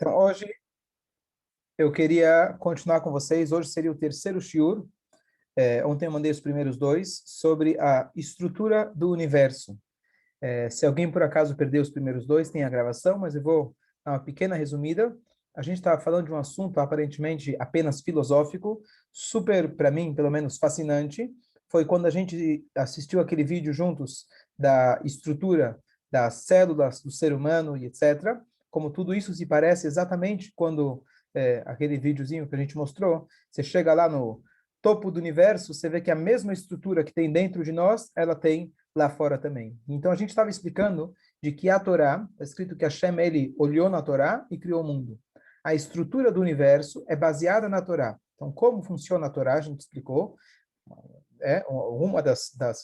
Então, hoje eu queria continuar com vocês. Hoje seria o terceiro shiur. Ontem eu mandei os primeiros dois sobre a estrutura do universo. Se alguém por acaso perdeu os primeiros dois, tem a gravação, mas eu vou dar uma pequena resumida. A gente estava falando de um assunto aparentemente apenas filosófico, super, para mim, pelo menos, fascinante. Foi quando a gente assistiu aquele vídeo juntos da estrutura das células do ser humano e etc. Como tudo isso se parece exatamente quando aquele videozinho que a gente mostrou, você chega lá no topo do universo, você vê que a mesma estrutura que tem dentro de nós, ela tem lá fora também. Então a gente estava explicando de que a Torá, está escrito que Hashem, ele olhou na Torá e criou o mundo. A estrutura do universo é baseada na Torá. Então, como funciona a Torá, a gente explicou,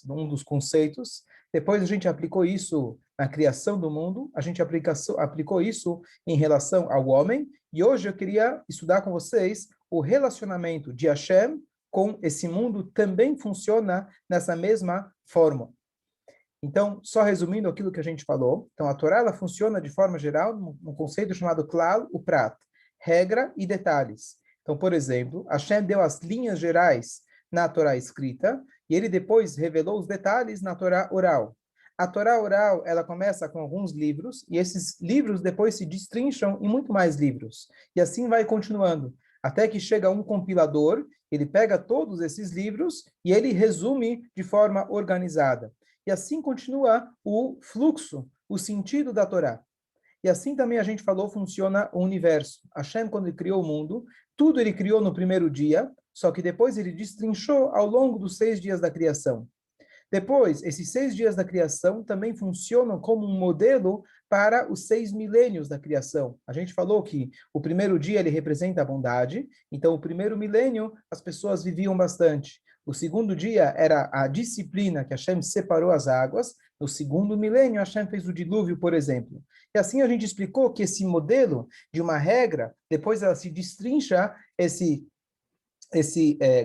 um dos conceitos. Depois a gente aplicou isso na criação do mundo, a gente aplicou isso em relação ao homem, e hoje eu queria estudar com vocês o relacionamento de Hashem com esse mundo também funciona nessa mesma forma. Então, só resumindo aquilo que a gente falou, então a Torá ela funciona de forma geral num conceito chamado klal uprat, regra e detalhes. Então, por exemplo, Hashem deu as linhas gerais na Torá escrita e ele depois revelou os detalhes na Torá oral. A Torá oral, ela começa com alguns livros e esses livros depois se destrincham em muito mais livros. E assim vai continuando, até que chega um compilador, ele pega todos esses livros e ele resume de forma organizada. E assim continua o fluxo, o sentido da Torá. E assim também a gente falou, funciona o universo. Hashem, quando ele criou o mundo, tudo ele criou no primeiro dia, só que depois ele destrinchou ao longo dos 6 dias da criação. Depois, esses 6 dias da criação também funcionam como um modelo para os 6 milênios da criação. A gente falou que o primeiro dia ele representa a bondade, então o primeiro milênio as pessoas viviam bastante. O segundo dia era a disciplina, que Hashem separou as águas. No segundo milênio, Hashem fez o dilúvio, por exemplo. E assim a gente explicou que esse modelo de uma regra, depois ela se destrincha esse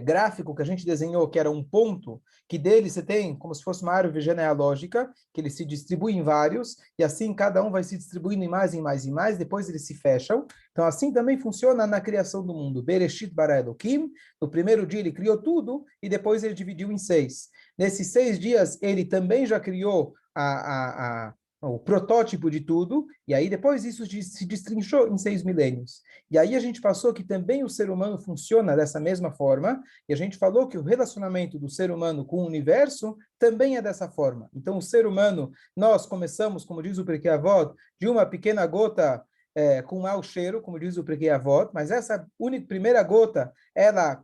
gráfico que a gente desenhou, que era um ponto, que dele você tem como se fosse uma árvore genealógica, que ele se distribui em vários, e assim cada um vai se distribuindo em mais, em mais, em mais, depois eles se fecham. Então assim também funciona na criação do mundo. Bereshit bara Elokim, no primeiro dia ele criou tudo, e depois ele dividiu em 6. Nesses 6 dias ele também já criou o protótipo de tudo, e aí depois isso se destrinchou em 6 milênios. E aí a gente passou que também o ser humano funciona dessa mesma forma, e a gente falou que o relacionamento do ser humano com o universo também é dessa forma. Então o ser humano, nós começamos, como diz o Pirkei Avot, de uma pequena gota com mau cheiro, como diz o Pirkei Avot, mas essa primeira gota, ela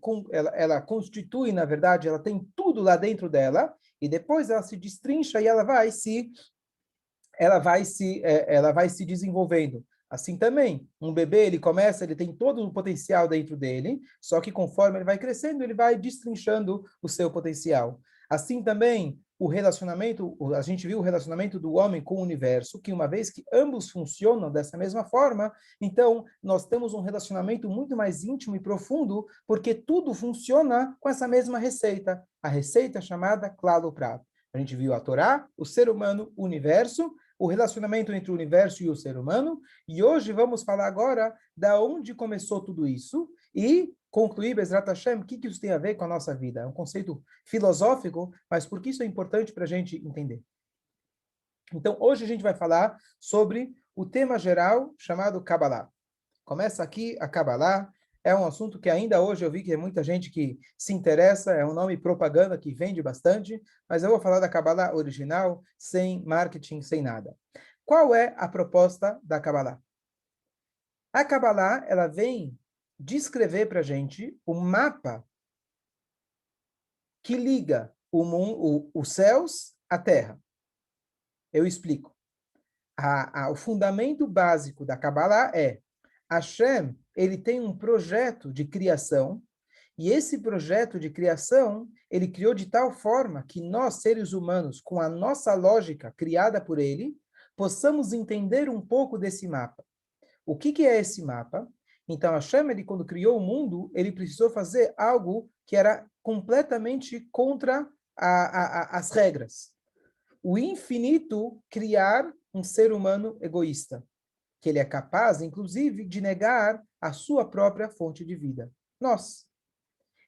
constitui, na verdade, ela tem tudo lá dentro dela, e depois ela se destrincha e ela vai se desenvolvendo. Assim também, um bebê, ele tem todo o potencial dentro dele, só que conforme ele vai crescendo, ele vai destrinchando o seu potencial. Assim também, o relacionamento, a gente viu o relacionamento do homem com o universo, que uma vez que ambos funcionam dessa mesma forma, então nós temos um relacionamento muito mais íntimo e profundo, porque tudo funciona com essa mesma receita, a receita chamada Klal Uprat. A gente viu a Torá, o ser humano, o universo, o relacionamento entre o universo e o ser humano, e hoje vamos falar agora da onde começou tudo isso e concluir, Bezrat Hashem, o que isso tem a ver com a nossa vida. É um conceito filosófico, mas por que isso é importante para a gente entender? Então, hoje a gente vai falar sobre o tema geral chamado Kabbalah. Começa aqui a Kabbalah, é um assunto que ainda hoje eu vi que tem muita gente que se interessa, é um nome propaganda que vende bastante, mas eu vou falar da Kabbalah original, sem marketing, sem nada. Qual é a proposta da Kabbalah? A Kabbalah, ela vem descrever para a gente o mapa que liga os céus à terra. Eu explico. O fundamento básico da Kabbalah é Hashem, ele tem um projeto de criação, e esse projeto de criação, ele criou de tal forma que nós, seres humanos, com a nossa lógica criada por ele, possamos entender um pouco desse mapa. O que é esse mapa? Então, Hashem, ele, quando criou o mundo, ele precisou fazer algo que era completamente contra as regras. O infinito criar um ser humano egoísta. que ele é capaz, inclusive, de negar a sua própria fonte de vida. Nós.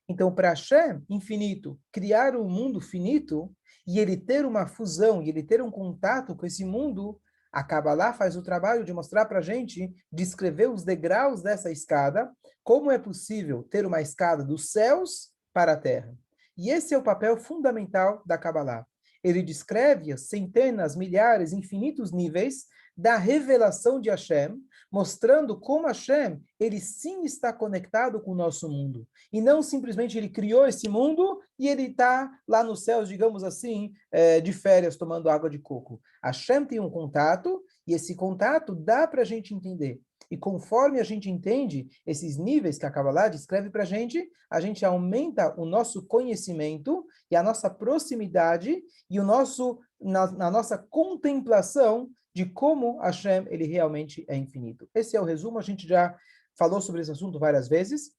Então, para Hashem, infinito, criar um mundo finito, e ele ter uma fusão, e ele ter um contato com esse mundo, a Kabbalah faz o trabalho de mostrar para a gente, descrever os degraus dessa escada, como é possível ter uma escada dos céus para a terra. E esse é o papel fundamental da Kabbalah. Ele descreve as centenas, milhares, infinitos níveis da revelação de Hashem, mostrando como Hashem, ele sim está conectado com o nosso mundo. E não simplesmente ele criou esse mundo e ele está lá nos céus, digamos assim, de férias, tomando água de coco. Hashem tem um contato e esse contato dá para a gente entender. E conforme a gente entende esses níveis que a Kabbalah descreve para a gente aumenta o nosso conhecimento e a nossa proximidade e o nosso, na nossa contemplação de como Hashem ele realmente é infinito. Esse é o resumo, a gente já falou sobre esse assunto várias vezes.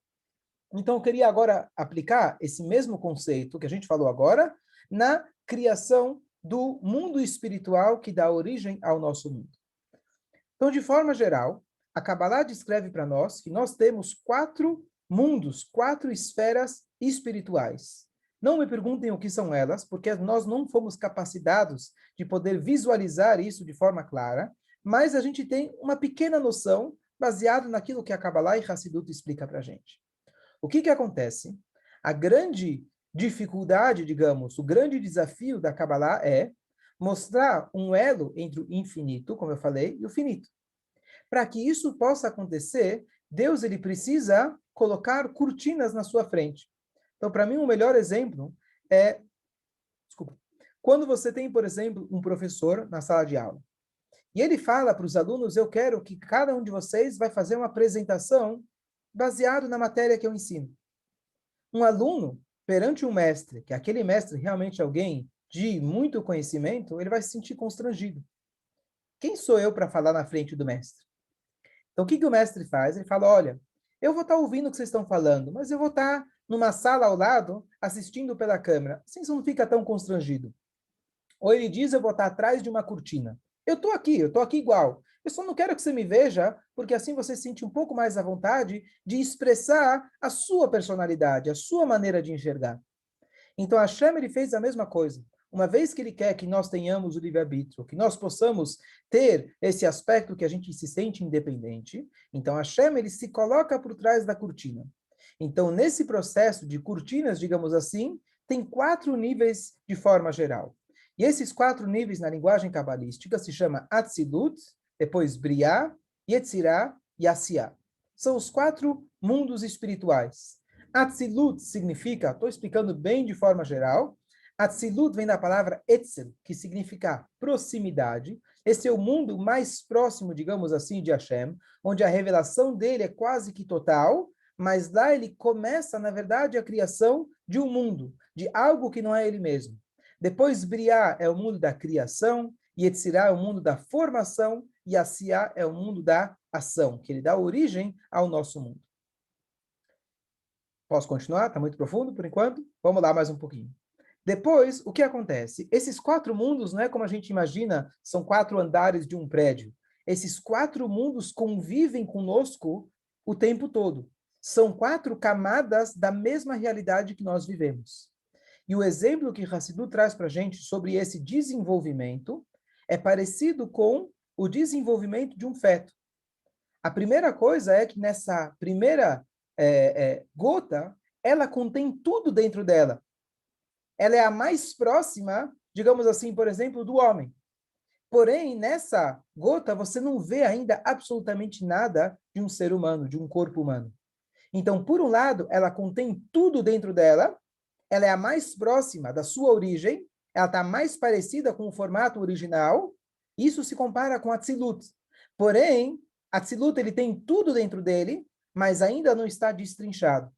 Então, eu queria agora aplicar esse mesmo conceito que a gente falou agora na criação do mundo espiritual que dá origem ao nosso mundo. Então, de forma geral, a Kabbalah descreve para nós que nós temos 4 mundos, 4 esferas espirituais. Não me perguntem o que são elas, porque nós não fomos capacitados de poder visualizar isso de forma clara, mas a gente tem uma pequena noção baseada naquilo que a Kabbalah e Hassidut explica para a gente. O que acontece? A grande dificuldade, digamos, o grande desafio da Kabbalah é mostrar um elo entre o infinito, como eu falei, e o finito. Para que isso possa acontecer, Deus ele precisa colocar cortinas na sua frente. Então, para mim, o melhor exemplo é, desculpa, quando você tem, por exemplo, um professor na sala de aula, e ele fala para os alunos, eu quero que cada um de vocês vai fazer uma apresentação baseado na matéria que eu ensino. Um aluno, perante um mestre, que aquele mestre realmente é alguém de muito conhecimento, ele vai se sentir constrangido. Quem sou eu para falar na frente do mestre? Então, o que o mestre faz? Ele fala, olha, eu vou estar ouvindo o que vocês estão falando, mas eu vou estar numa sala ao lado, assistindo pela câmera. Assim você não fica tão constrangido. Ou ele diz, eu vou estar atrás de uma cortina. Eu estou aqui igual. Eu só não quero que você me veja, porque assim você se sente um pouco mais à vontade de expressar a sua personalidade, a sua maneira de enxergar. Então, Hashem, ele fez a mesma coisa. Uma vez que ele quer que nós tenhamos o livre-arbítrio, que nós possamos ter esse aspecto que a gente se sente independente, então Hashem, ele se coloca por trás da cortina. Então, nesse processo de cortinas, digamos assim, tem 4 níveis de forma geral. E esses 4 níveis na linguagem cabalística se chama Atzilut, depois Briá, Yetzirá e Asiá. São os 4 mundos espirituais. Atzilut significa, estou explicando bem de forma geral, Atzilut vem da palavra Etzel, que significa proximidade. Esse é o mundo mais próximo, digamos assim, de Hashem, onde a revelação dele é quase que total, mas lá ele começa, na verdade, a criação de um mundo, de algo que não é ele mesmo. Depois, Briá é o mundo da criação, Yetzirá é o mundo da formação, e Asiá é o mundo da ação, que ele dá origem ao nosso mundo. Posso continuar? Está muito profundo por enquanto? Vamos lá mais um pouquinho. Depois, o que acontece? Esses 4 mundos, não é como a gente imagina, são 4 andares de um prédio. Esses 4 mundos convivem conosco o tempo todo. São 4 camadas da mesma realidade que nós vivemos. E o exemplo que Hassidut traz para a gente sobre esse desenvolvimento é parecido com o desenvolvimento de um feto. A primeira coisa é que nessa primeira gota, ela contém tudo dentro dela. Ela é a mais próxima, digamos assim, por exemplo, do homem. Porém, nessa gota, você não vê ainda absolutamente nada de um ser humano, de um corpo humano. Então, por um lado, ela contém tudo dentro dela, ela é a mais próxima da sua origem, ela está mais parecida com o formato original, isso se compara com Atzilut. Porém, Atzilut ele tem tudo dentro dele, mas ainda não está destrinchado.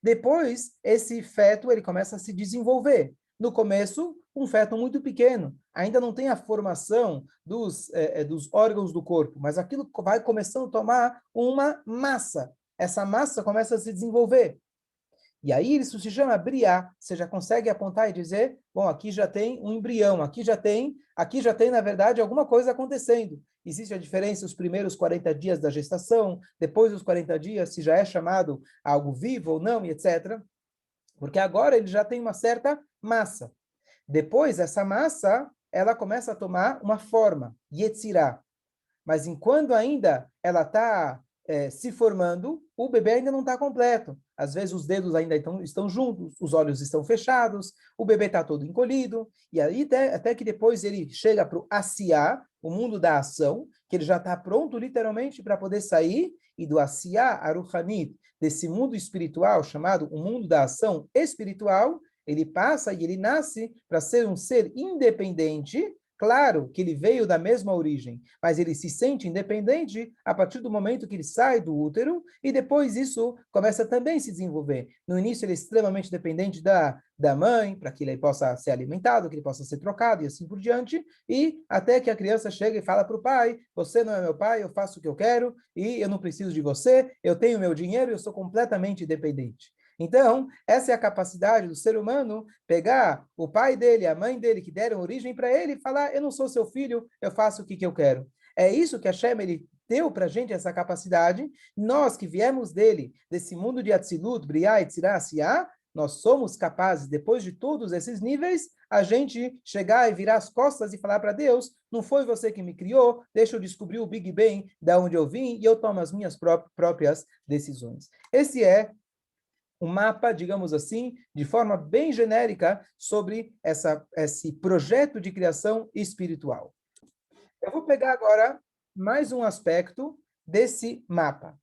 Depois, esse feto ele começa a se desenvolver. No começo, um feto muito pequeno, ainda não tem a formação dos órgãos do corpo, mas aquilo vai começando a tomar uma massa. Essa massa começa a se desenvolver. E aí isso se chama briá. Você já consegue apontar e dizer, bom, aqui já tem um embrião, aqui já tem, na verdade, alguma coisa acontecendo. existe a diferença os primeiros 40 dias da gestação, depois dos 40 dias, se já é chamado algo vivo ou não, e etc. Porque agora ele já tem uma certa massa. Depois, essa massa, ela começa a tomar uma forma, yetzirah. Mas enquanto ainda ela está se formando, o bebê ainda não está completo. Às vezes os dedos ainda estão juntos, os olhos estão fechados, o bebê está todo encolhido, e aí até que depois ele chega para o asiá, o mundo da ação, que ele já está pronto literalmente para poder sair, e do asiá, aruhanit, desse mundo espiritual chamado o mundo da ação espiritual, ele passa e ele nasce para ser um ser independente. Claro que ele veio da mesma origem, mas ele se sente independente a partir do momento que ele sai do útero e depois isso começa também a se desenvolver. No início ele é extremamente dependente da mãe, para que ele possa ser alimentado, que ele possa ser trocado e assim por diante, e até que a criança chega e fala para o pai, você não é meu pai, eu faço o que eu quero e eu não preciso de você, eu tenho meu dinheiro e eu sou completamente independente. Então, essa é a capacidade do ser humano pegar o pai dele, a mãe dele, que deram origem para ele, e falar, eu não sou seu filho, eu faço o que eu quero. É isso que Hashem, ele deu para a gente essa capacidade. Nós que viemos dele, desse mundo de Atzilut, Briah, Etzirah, Asiá, nós somos capazes, depois de todos esses níveis, a gente chegar e virar as costas e falar para Deus, não foi você que me criou, deixa eu descobrir o Big Bang, da onde eu vim, e eu tomo as minhas próprias decisões. Esse é um mapa, digamos assim, de forma bem genérica sobre esse projeto de criação espiritual. Eu vou pegar agora mais um aspecto desse mapa.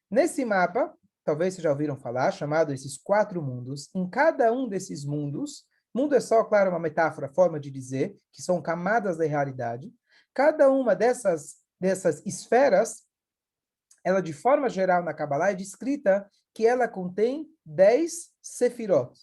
Nesse mapa, talvez vocês já ouviram falar, chamado esses 4 mundos. Em cada um desses mundos, mundo é só, claro, uma metáfora, forma de dizer, que são camadas da realidade. Cada uma dessas esferas, ela de forma geral na Kabbalah é descrita que ela contém 10 sefirot.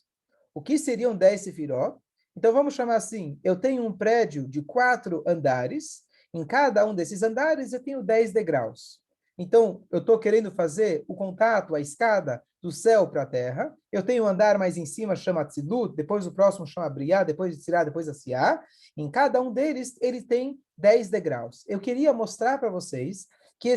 O que seriam 10 sefirot? Então vamos chamar assim, eu tenho um prédio de 4 andares, em cada um desses andares eu tenho 10 degraus. Então, eu estou querendo fazer o contato, a escada do céu para a terra. Eu tenho um andar mais em cima, chama Tzilut, depois o próximo chama Briá, depois de Tzirá, depois Asiá. Em cada um deles, ele tem 10 degraus. Eu queria mostrar para vocês que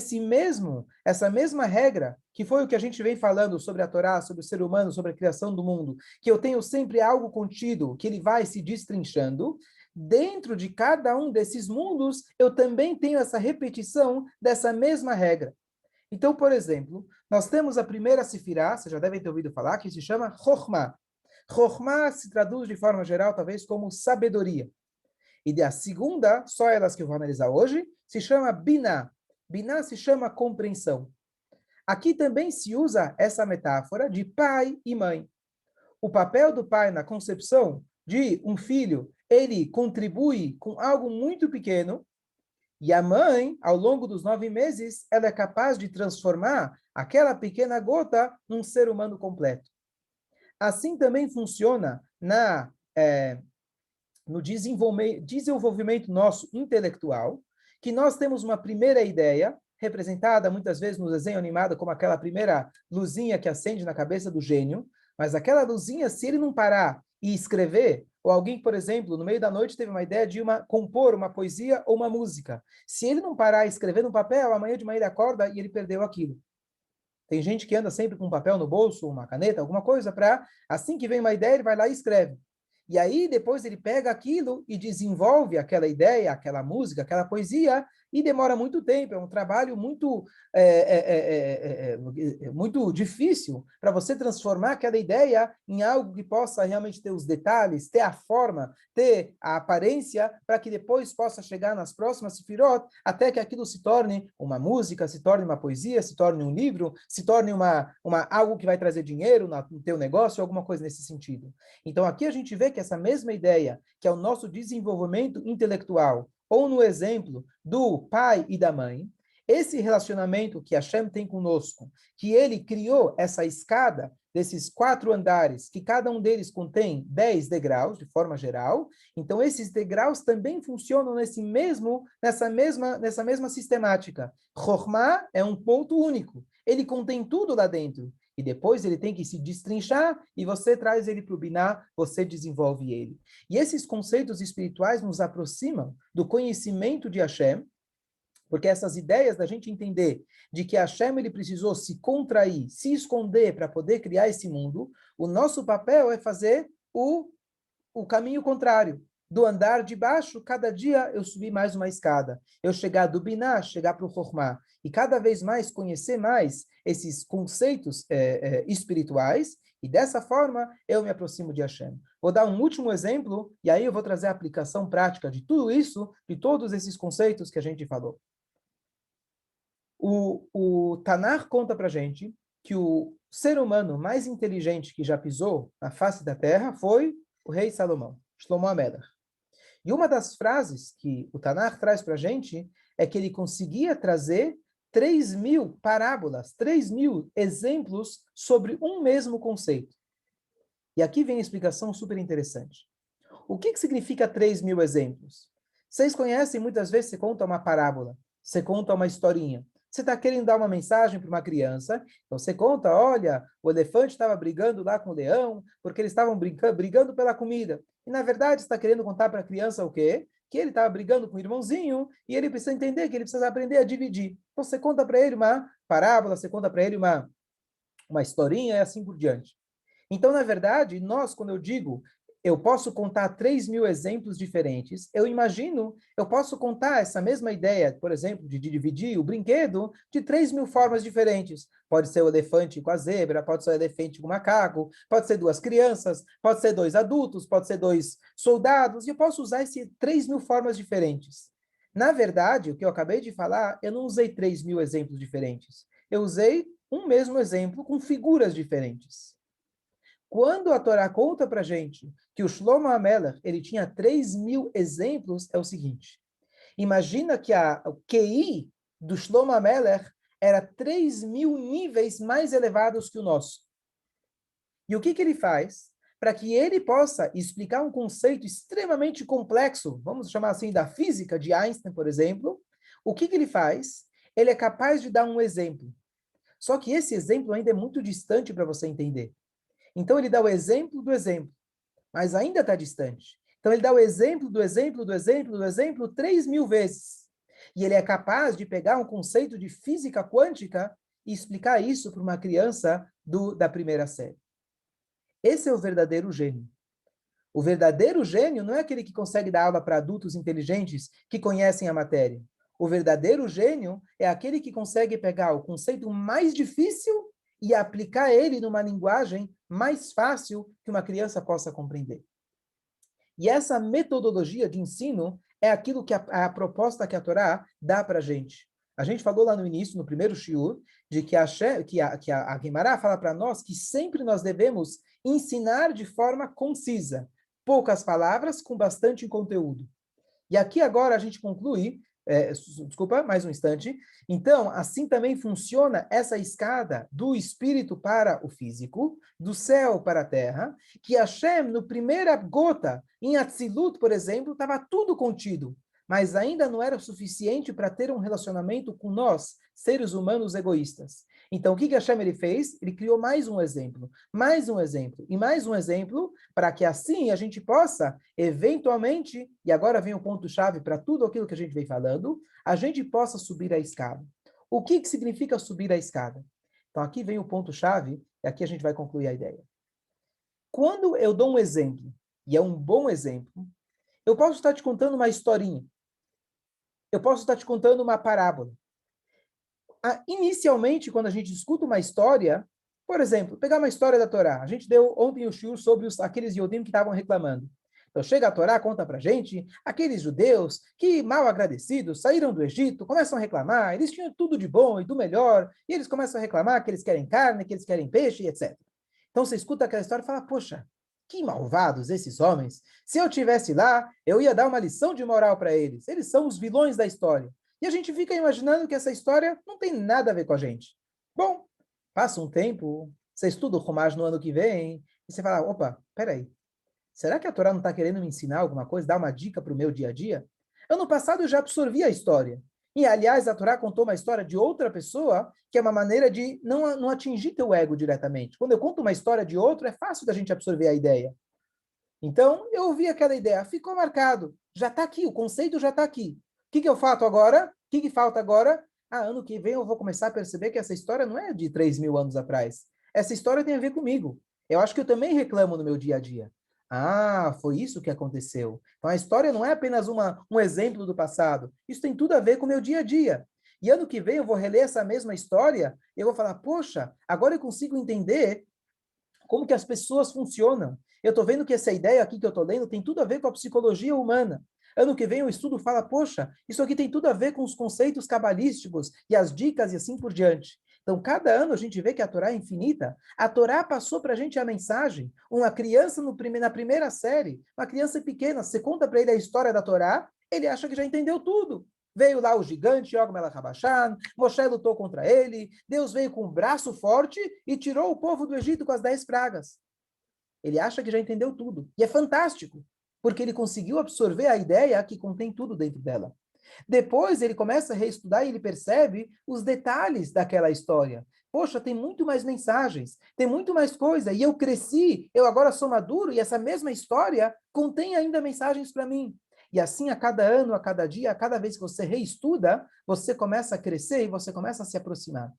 essa mesma regra, que foi o que a gente vem falando sobre a Torá, sobre o ser humano, sobre a criação do mundo, que eu tenho sempre algo contido, que ele vai se destrinchando, dentro de cada um desses mundos, eu também tenho essa repetição dessa mesma regra. Então, por exemplo, nós temos a primeira sefirá, vocês já devem ter ouvido falar, que se chama Chokhmah. Chokhmah se traduz de forma geral, talvez, como sabedoria. E a segunda, só elas que eu vou analisar hoje, se chama Binah. Binah se chama compreensão. Aqui também se usa essa metáfora de pai e mãe. O papel do pai na concepção de um filho, ele contribui com algo muito pequeno, e a mãe, ao longo dos 9 meses, ela é capaz de transformar aquela pequena gota num ser humano completo. Assim também funciona no desenvolvimento nosso intelectual, que nós temos uma primeira ideia, representada muitas vezes no desenho animado como aquela primeira luzinha que acende na cabeça do gênio, mas aquela luzinha, se ele não parar e escrever, ou alguém, por exemplo, no meio da noite teve uma ideia de compor uma poesia ou uma música. Se ele não parar e escrever no papel, amanhã de manhã ele acorda e ele perdeu aquilo. Tem gente que anda sempre com um papel no bolso, uma caneta, alguma coisa, para, assim que vem uma ideia, ele vai lá e escreve. E aí, depois ele pega aquilo e desenvolve aquela ideia, aquela música, aquela poesia, e demora muito tempo. É um trabalho muito difícil para você transformar aquela ideia em algo que possa realmente ter os detalhes, ter a forma, ter a aparência, para que depois possa chegar nas próximas sefirot, até que aquilo se torne uma música, se torne uma poesia, se torne um livro, se torne algo que vai trazer dinheiro no teu negócio, alguma coisa nesse sentido. Então, aqui a gente vê que essa mesma ideia, que é o nosso desenvolvimento intelectual, ou no exemplo do pai e da mãe, esse relacionamento que Hashem tem conosco, que ele criou essa escada desses 4 andares, que cada um deles contém 10 degraus, de forma geral, então esses degraus também funcionam nessa mesma sistemática. Chokhmah é um ponto único, ele contém tudo lá dentro. E depois ele tem que se destrinchar e você traz ele para o Binah, você desenvolve ele. E esses conceitos espirituais nos aproximam do conhecimento de Hashem, Porque essas ideias da gente entender de que Hashem ele precisou se contrair, se esconder para poder criar esse mundo, o nosso papel é fazer o caminho contrário. Do andar de baixo, cada dia eu subir mais uma escada. Eu chegar do Binah, chegar para o Chokhmah. E cada vez mais conhecer mais esses conceitos espirituais. E dessa forma, eu me aproximo de Hashem. Vou dar um último exemplo, e aí eu vou trazer a aplicação prática de tudo isso, de todos esses conceitos que a gente falou. O Tanakh conta para gente que o ser humano mais inteligente que já pisou na face da Terra foi o rei Salomão, Shlomo HaMelech. E uma das frases que o Tanakh traz para a gente é que ele conseguia trazer 3.000 parábolas, 3.000 exemplos sobre um mesmo conceito. E aqui vem a explicação super interessante. O que significa 3.000 exemplos? Vocês conhecem, muitas vezes você conta uma parábola, você conta uma historinha. Você está querendo dar uma mensagem para uma criança, então você conta, olha, o elefante estava brigando lá com o leão, porque eles estavam brigando pela comida. E, na verdade, você está querendo contar para a criança o quê? Que ele estava brigando com o irmãozinho e ele precisa entender que ele precisa aprender a dividir. Então, você conta para ele uma parábola, você conta para ele uma historinha e assim por diante. Então, na verdade, nós, quando eu digo eu posso contar 3.000 exemplos diferentes, eu imagino, eu posso contar essa mesma ideia, por exemplo, de dividir o brinquedo de 3.000 formas diferentes. Pode ser o elefante com a zebra, pode ser o elefante com o macaco, pode ser duas crianças, pode ser dois adultos, pode ser dois soldados, e eu posso usar essas 3.000 formas diferentes. Na verdade, o que eu acabei de falar, eu não usei 3.000 exemplos diferentes. Eu usei um mesmo exemplo com figuras diferentes. Quando a Torá conta para gente que o Shlomo HaMelech ele tinha 3.000 exemplos, é o seguinte. Imagina que o QI do Shlomo HaMelech era 3.000 níveis mais elevados que o nosso. E o que ele faz? Para que ele possa explicar um conceito extremamente complexo, vamos chamar assim, da física de Einstein, por exemplo, o que ele faz? Ele é capaz de dar um exemplo. Só que esse exemplo ainda é muito distante para você entender. Então, ele dá o exemplo do exemplo, mas ainda está distante. Então, ele dá o exemplo do exemplo do exemplo do exemplo 3.000 vezes. E ele é capaz de pegar um conceito de física quântica e explicar isso para uma criança da primeira série. Esse é o verdadeiro gênio. O verdadeiro gênio não é aquele que consegue dar aula para adultos inteligentes que conhecem a matéria. O verdadeiro gênio é aquele que consegue pegar o conceito mais difícil e aplicar ele numa linguagem mais fácil que uma criança possa compreender. E essa metodologia de ensino é aquilo que a proposta que a Torá dá para a gente. A gente falou lá no início, no primeiro shiur, de que a Guimará fala para nós que sempre nós devemos ensinar de forma concisa, poucas palavras com bastante conteúdo. E aqui agora a gente conclui, desculpa, mais um instante. Então, assim também funciona essa escada do espírito para o físico, do céu para a terra, que Hashem, no primeira gota, em Atzilut, por exemplo, estava tudo contido, mas ainda não era suficiente para ter um relacionamento com nós, seres humanos egoístas. Então, o que Hashem ele fez? Ele criou mais um exemplo e mais um exemplo, para que assim a gente possa, eventualmente, e agora vem o ponto-chave para tudo aquilo que a gente vem falando, a gente possa subir a escada. O que significa subir a escada? Então, aqui vem o ponto-chave, e aqui a gente vai concluir a ideia. Quando eu dou um exemplo, e é um bom exemplo, eu posso estar te contando uma historinha, eu posso estar te contando uma parábola. Inicialmente, quando a gente escuta uma história, por exemplo, pegar uma história da Torá. A gente deu ontem o shiur sobre aqueles Yodim que estavam reclamando. Então chega a Torá, conta pra gente, aqueles judeus que, mal agradecidos, saíram do Egito, começam a reclamar, eles tinham tudo de bom e do melhor, e eles começam a reclamar que eles querem carne, que eles querem peixe, etc. Então você escuta aquela história e fala, poxa, que malvados esses homens. Se eu tivesse lá, eu ia dar uma lição de moral para eles. Eles são os vilões da história. E a gente fica imaginando que essa história não tem nada a ver com a gente. Bom, passa um tempo, você estuda o Chumash no ano que vem, e você fala, opa, peraí, será que a Torá não está querendo me ensinar alguma coisa, dar uma dica para o meu dia a dia? Ano passado eu já absorvi a história. E, aliás, a Torá contou uma história de outra pessoa, que é uma maneira de não atingir teu ego diretamente. Quando eu conto uma história de outro, é fácil da gente absorver a ideia. Então, eu ouvi aquela ideia, ficou marcado, já está aqui, o conceito já está aqui. que eu faço agora? O que falta agora? Ah, ano que vem eu vou começar a perceber que essa história não é de 3.000 anos atrás. Essa história tem a ver comigo. Eu acho que eu também reclamo no meu dia a dia. Ah, foi isso que aconteceu. Então a história não é apenas um exemplo do passado. Isso tem tudo a ver com o meu dia a dia. E ano que vem eu vou reler essa mesma história e eu vou falar, poxa, agora eu consigo entender como que as pessoas funcionam. Eu estou vendo que essa ideia aqui que eu estou lendo tem tudo a ver com a psicologia humana. Ano que vem o estudo fala, poxa, isso aqui tem tudo a ver com os conceitos cabalísticos e as dicas e assim por diante. Então, cada ano a gente vê que a Torá é infinita. A Torá passou para a gente a mensagem. Uma criança na primeira série, uma criança pequena, você conta para ele a história da Torá, ele acha que já entendeu tudo. Veio lá o gigante, Og Melech HaBashan, Moshe lutou contra ele, Deus veio com um braço forte e tirou o povo do Egito com as 10 pragas. Ele acha que já entendeu tudo. E é fantástico, porque ele conseguiu absorver a ideia que contém tudo dentro dela. Depois ele começa a reestudar e ele percebe os detalhes daquela história. Poxa, tem muito mais mensagens, tem muito mais coisa, e eu cresci, eu agora sou maduro, e essa mesma história contém ainda mensagens para mim. E assim, a cada ano, a cada dia, a cada vez que você reestuda, você começa a crescer e você começa a se aproximar.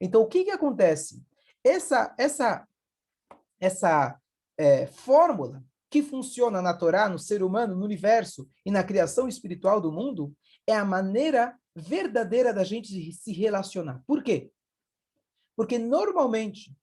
Então, o que acontece? Essa fórmula que funciona na Torá, no ser humano, no universo e na criação espiritual do mundo, é a maneira verdadeira da gente se relacionar. Por quê? Porque normalmente,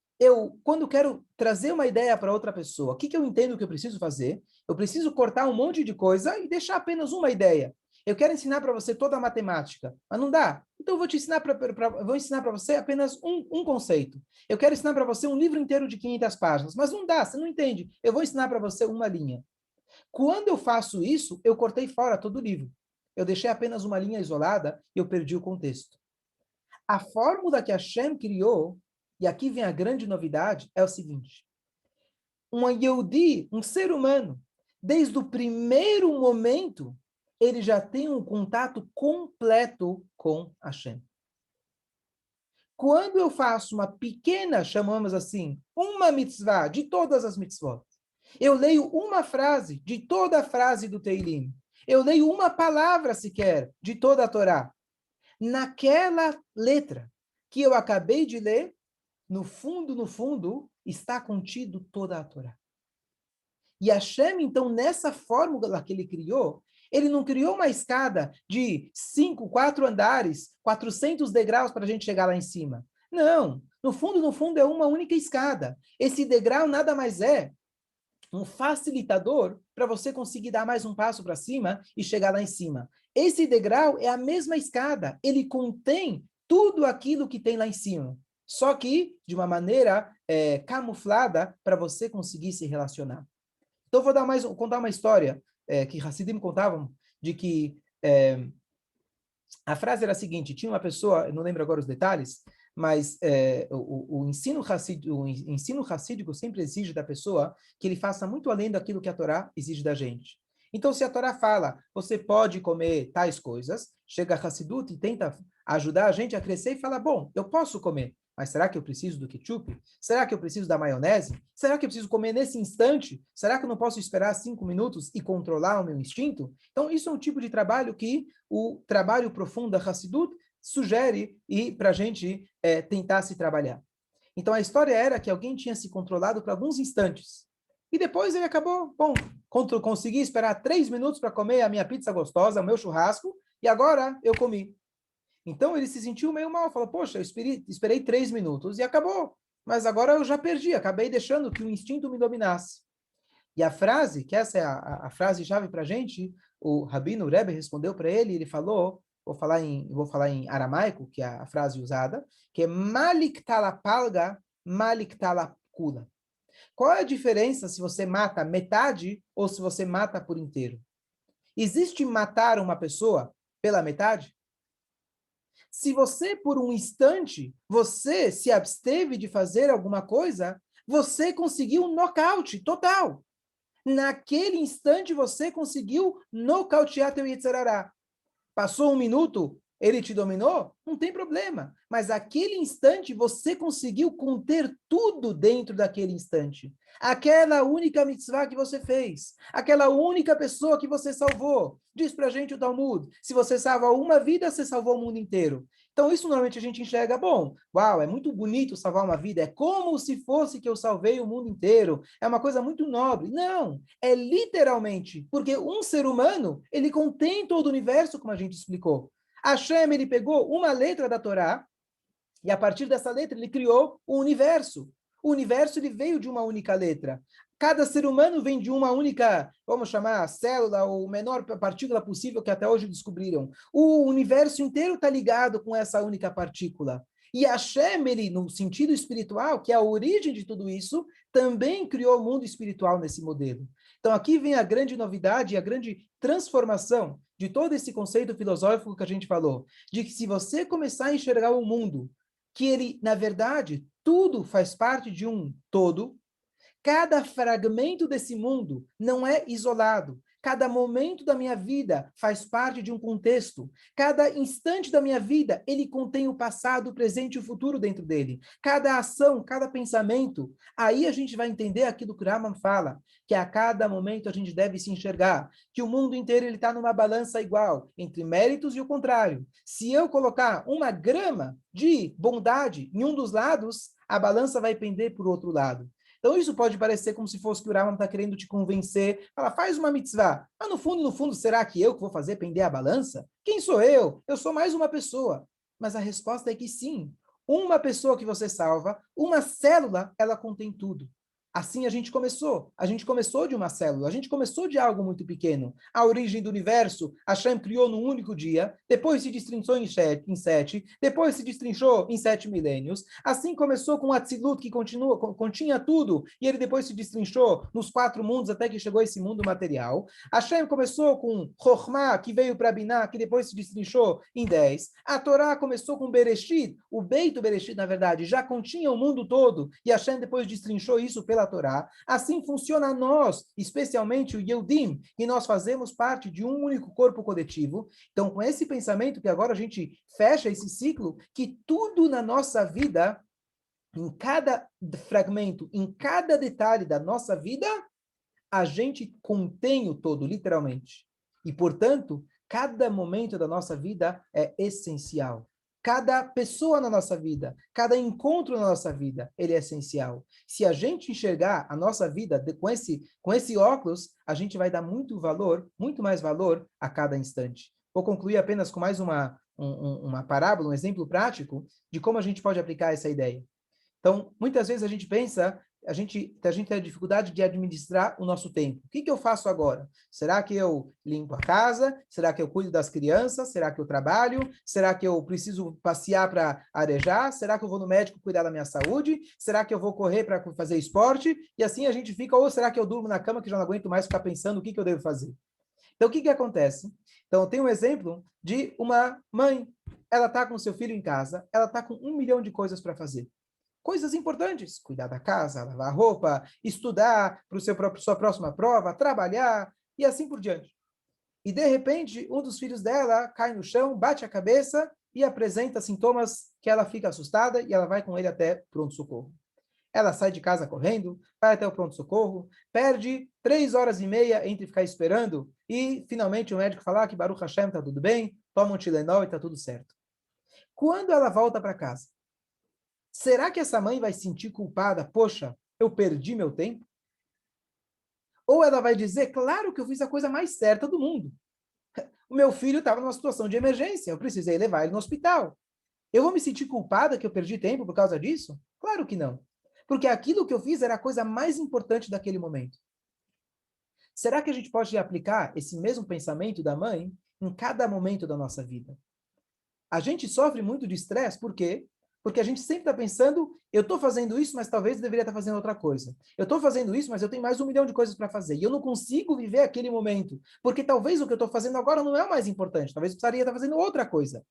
quando quero trazer uma ideia para outra pessoa, o que eu entendo que eu preciso fazer? Eu preciso cortar um monte de coisa e deixar apenas uma ideia. Eu quero ensinar para você toda a matemática, mas não dá. Então eu vou ensinar para você apenas um conceito. Eu quero ensinar para você um livro inteiro de 500 páginas, mas não dá, você não entende. Eu vou ensinar para você uma linha. Quando eu faço isso, eu cortei fora todo o livro. Eu deixei apenas uma linha isolada e eu perdi o contexto. A fórmula que a Hashem criou, e aqui vem a grande novidade, é o seguinte: um Yehudi, um ser humano, desde o primeiro momento, ele já tem um contato completo com Hashem. Quando eu faço uma pequena, chamamos assim, uma mitzvah de todas as mitzvot, eu leio uma frase de toda a frase do Teilim, eu leio uma palavra sequer de toda a Torá, naquela letra que eu acabei de ler, no fundo, está contido toda a Torá. E Hashem, então, nessa fórmula que ele criou, ele não criou uma escada de 4 andares, 400 degraus para a gente chegar lá em cima. Não, no fundo é uma única escada. Esse degrau nada mais é um facilitador para você conseguir dar mais um passo para cima e chegar lá em cima. Esse degrau é a mesma escada, ele contém tudo aquilo que tem lá em cima, só que de uma maneira camuflada para você conseguir se relacionar. Então, contar uma história que Hassidim contavam, de que a frase era a seguinte: tinha uma pessoa, eu não lembro agora os detalhes, mas o ensino racídico sempre exige da pessoa que ele faça muito além daquilo que a Torá exige da gente. Então, se a Torá fala, você pode comer tais coisas, chega a Hassidut e tenta ajudar a gente a crescer e fala, bom, eu posso comer, mas será que eu preciso do ketchup? Será que eu preciso da maionese? Será que eu preciso comer nesse instante? Será que eu não posso esperar 5 minutos e controlar o meu instinto? Então, isso é um tipo de trabalho que o trabalho profundo da Hassidut sugere e para a gente tentar se trabalhar. Então, a história era que alguém tinha se controlado por alguns instantes. E depois ele acabou, bom, consegui esperar 3 minutos para comer a minha pizza gostosa, o meu churrasco, e agora eu comi. Então ele se sentiu meio mal, falou, poxa, eu esperei 3 minutos e acabou. Mas agora eu já perdi, acabei deixando que o instinto me dominasse. E a frase, que essa é a frase-chave para a gente, o Rabino Rebbe respondeu para ele, ele falou, vou falar em aramaico, que é a frase usada, que é Malik talapalga, Malik talapkula. Qual é a diferença se você mata metade ou se você mata por inteiro? Existe matar uma pessoa pela metade? Se você, por um instante, você se absteve de fazer alguma coisa, você conseguiu um nocaute total. Naquele instante, você conseguiu nocautear teu Yetzirará. Passou 1 minuto, ele te dominou, não tem problema. Mas aquele instante você conseguiu conter tudo dentro daquele instante. Aquela única mitzvah que você fez, aquela única pessoa que você salvou. Diz pra gente o Talmud, se você salva uma vida, você salvou o mundo inteiro. Então isso normalmente a gente enxerga, bom, uau, é muito bonito salvar uma vida, é como se fosse que eu salvei o mundo inteiro, é uma coisa muito nobre. Não, é literalmente, porque um ser humano, ele contém todo o universo, como a gente explicou. Hashem, ele pegou uma letra da Torá, e a partir dessa letra ele criou o universo. O universo ele veio de uma única letra. Cada ser humano vem de uma única, vamos chamar, célula, ou menor partícula possível que até hoje descobriram. O universo inteiro está ligado com essa única partícula. E Hashem, ele, no sentido espiritual, que é a origem de tudo isso, também criou o mundo espiritual nesse modelo. Então aqui vem a grande novidade e a grande transformação de todo esse conceito filosófico que a gente falou, de que se você começar a enxergar o mundo que ele, na verdade, tudo faz parte de um todo. Cada fragmento desse mundo não é isolado. Cada momento da minha vida faz parte de um contexto. Cada instante da minha vida, ele contém o passado, o presente e o futuro dentro dele. Cada ação, cada pensamento. Aí a gente vai entender aquilo que o Raman fala, que a cada momento a gente deve se enxergar, que o mundo inteiro ele está numa balança igual, entre méritos e o contrário. Se eu colocar uma grama de bondade em um dos lados, a balança vai pender para o outro lado. Então isso pode parecer como se fosse que o Rambam está querendo te convencer, fala, faz uma mitzvah. Mas no fundo, será que eu que vou fazer pender a balança? Quem sou eu? Eu sou mais uma pessoa. Mas a resposta é que sim. Uma pessoa que você salva, uma célula, ela contém tudo. Assim a gente começou. A gente começou de uma célula, a gente começou de algo muito pequeno. A origem do universo, Hashem criou num único dia, depois se destrinchou em sete, depois se destrinchou em 7 milênios. Assim começou com Atzilut, que continha tudo, e ele depois se destrinchou nos 4 mundos até que chegou esse mundo material. Hashem começou com Chokhmah, que veio para Binah, que depois se destrinchou em 10. A Torá começou com Bereshit, o Beito Bereshit, na verdade, já continha o mundo todo, e Hashem depois destrinchou isso pela Torá. Assim funciona nós, especialmente o Yehudim, que nós fazemos parte de um único corpo coletivo. Então, com esse pensamento que agora a gente fecha esse ciclo, que tudo na nossa vida, em cada fragmento, em cada detalhe da nossa vida, a gente contém o todo, literalmente. E, portanto, cada momento da nossa vida é essencial. Cada pessoa na nossa vida, cada encontro na nossa vida, ele é essencial. Se a gente enxergar a nossa vida com esse óculos, a gente vai dar muito mais valor a cada instante. Vou concluir apenas com mais uma parábola, um exemplo prático de como a gente pode aplicar essa ideia. Então, muitas vezes a gente pensa, a gente tem a dificuldade de administrar o nosso tempo. O que eu faço agora? Será que eu limpo a casa? Será que eu cuido das crianças? Será que eu trabalho? Será que eu preciso passear para arejar? Será que eu vou no médico cuidar da minha saúde? Será que eu vou correr para fazer esporte? E assim a gente fica, ou será que eu durmo na cama que já não aguento mais ficar pensando o que eu devo fazer? Então, o que acontece? Então, eu tenho um exemplo de uma mãe. Ela está com seu filho em casa, ela está com 1 milhão de coisas para fazer. Coisas importantes, cuidar da casa, lavar a roupa, estudar para sua próxima prova, trabalhar e assim por diante. E de repente, um dos filhos dela cai no chão, bate a cabeça e apresenta sintomas que ela fica assustada e ela vai com ele até pronto-socorro. Ela sai de casa correndo, vai até o pronto-socorro, perde 3 horas e meia entre ficar esperando e finalmente o médico fala que Baruch Hashem está tudo bem, toma um Tilenol e está tudo certo. Quando ela volta para casa, será que essa mãe vai se sentir culpada? Poxa, eu perdi meu tempo? Ou ela vai dizer, claro que eu fiz a coisa mais certa do mundo. O meu filho estava numa situação de emergência, eu precisei levar ele no hospital. Eu vou me sentir culpada que eu perdi tempo por causa disso? Claro que não. Porque aquilo que eu fiz era a coisa mais importante daquele momento. Será que a gente pode aplicar esse mesmo pensamento da mãe em cada momento da nossa vida? A gente sofre muito de estresse, por quê? Porque a gente sempre está pensando, eu estou fazendo isso, mas talvez eu deveria estar fazendo outra coisa. Eu estou fazendo isso, mas eu tenho mais 1 milhão de coisas para fazer. E eu não consigo viver aquele momento. Porque talvez o que eu estou fazendo agora não é o mais importante. Talvez eu precisaria estar fazendo outra coisa.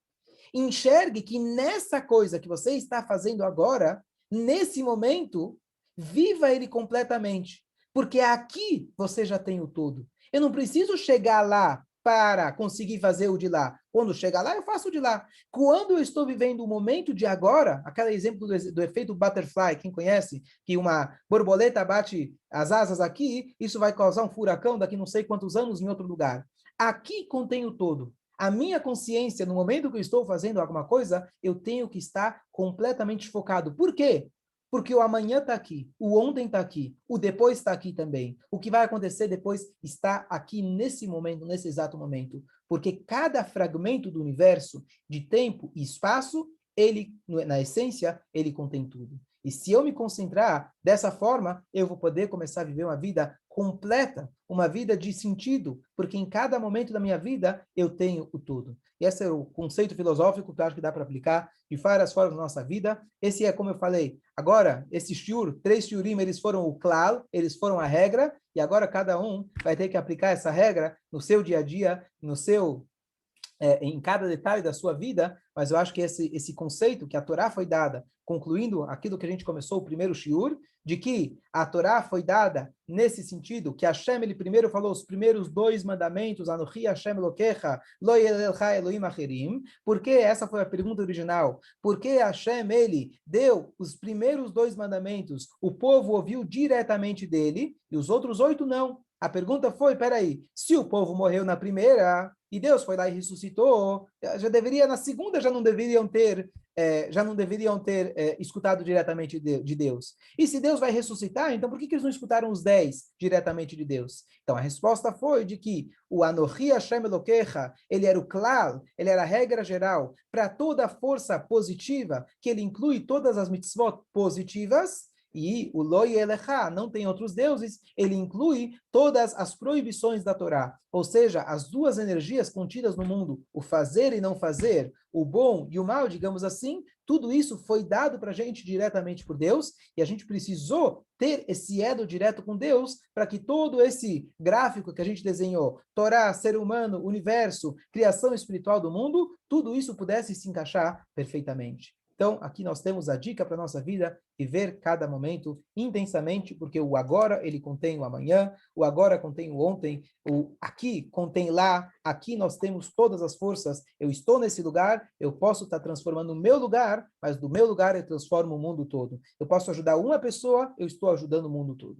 Enxergue que nessa coisa que você está fazendo agora, nesse momento, viva ele completamente. Porque aqui você já tem o todo. Eu não preciso chegar lá para conseguir fazer o de lá. Quando chega lá, eu faço o de lá. Quando eu estou vivendo o momento de agora, aquele exemplo do efeito butterfly, quem conhece, que uma borboleta bate as asas aqui, isso vai causar um furacão daqui não sei quantos anos em outro lugar. Aqui contém o todo. A minha consciência, no momento que eu estou fazendo alguma coisa, eu tenho que estar completamente focado. Por quê? Porque o amanhã está aqui, o ontem está aqui, o depois está aqui também. O que vai acontecer depois está aqui nesse momento, nesse exato momento. Porque cada fragmento do universo, de tempo e espaço, ele, na essência, ele contém tudo. E se eu me concentrar dessa forma, eu vou poder começar a viver uma vida completa, uma vida de sentido, porque em cada momento da minha vida eu tenho o tudo. E esse é o conceito filosófico que eu acho que dá para aplicar de várias formas na nossa vida. Esse é, como eu falei, agora, esses shiur, 3 shiurim, eles foram o klal, eles foram a regra, e agora cada um vai ter que aplicar essa regra no seu dia a dia, no seu em cada detalhe da sua vida, mas eu acho que esse conceito que a Torá foi dada, concluindo aquilo que a gente começou o primeiro shiur, de que a Torá foi dada nesse sentido, que Hashem, ele primeiro falou os primeiros 2 mandamentos, Anochi Hashem Elokecha, Lo Yelcha Elohim Acherim, porque essa foi a pergunta original, porque Hashem, ele deu os primeiros 2 mandamentos, o povo ouviu diretamente dele, e os outros 8 não. A pergunta foi, peraí, se o povo morreu na primeira e Deus foi lá e ressuscitou, já deveria, na segunda já não deveriam ter escutado diretamente de Deus. E se Deus vai ressuscitar, então por que eles não escutaram os 10 diretamente de Deus? Então a resposta foi de que o Anochi Hashem Elokecha, ele era o klal, ele era a regra geral para toda a força positiva, que ele inclui todas as mitzvot positivas, e o Lo Yelecha, não tem outros deuses, ele inclui todas as proibições da Torá, ou seja, as 2 energias contidas no mundo, o fazer e não fazer, o bom e o mal, digamos assim, tudo isso foi dado para a gente diretamente por Deus, e a gente precisou ter esse elo direto com Deus, para que todo esse gráfico que a gente desenhou, Torá, ser humano, universo, criação espiritual do mundo, tudo isso pudesse se encaixar perfeitamente. Então, aqui nós temos a dica para a nossa vida, viver cada momento intensamente, porque o agora, ele contém o amanhã, o agora contém o ontem, o aqui contém lá, aqui nós temos todas as forças, eu estou nesse lugar, eu posso estar transformando o meu lugar, mas do meu lugar eu transformo o mundo todo. Eu posso ajudar uma pessoa, eu estou ajudando o mundo todo.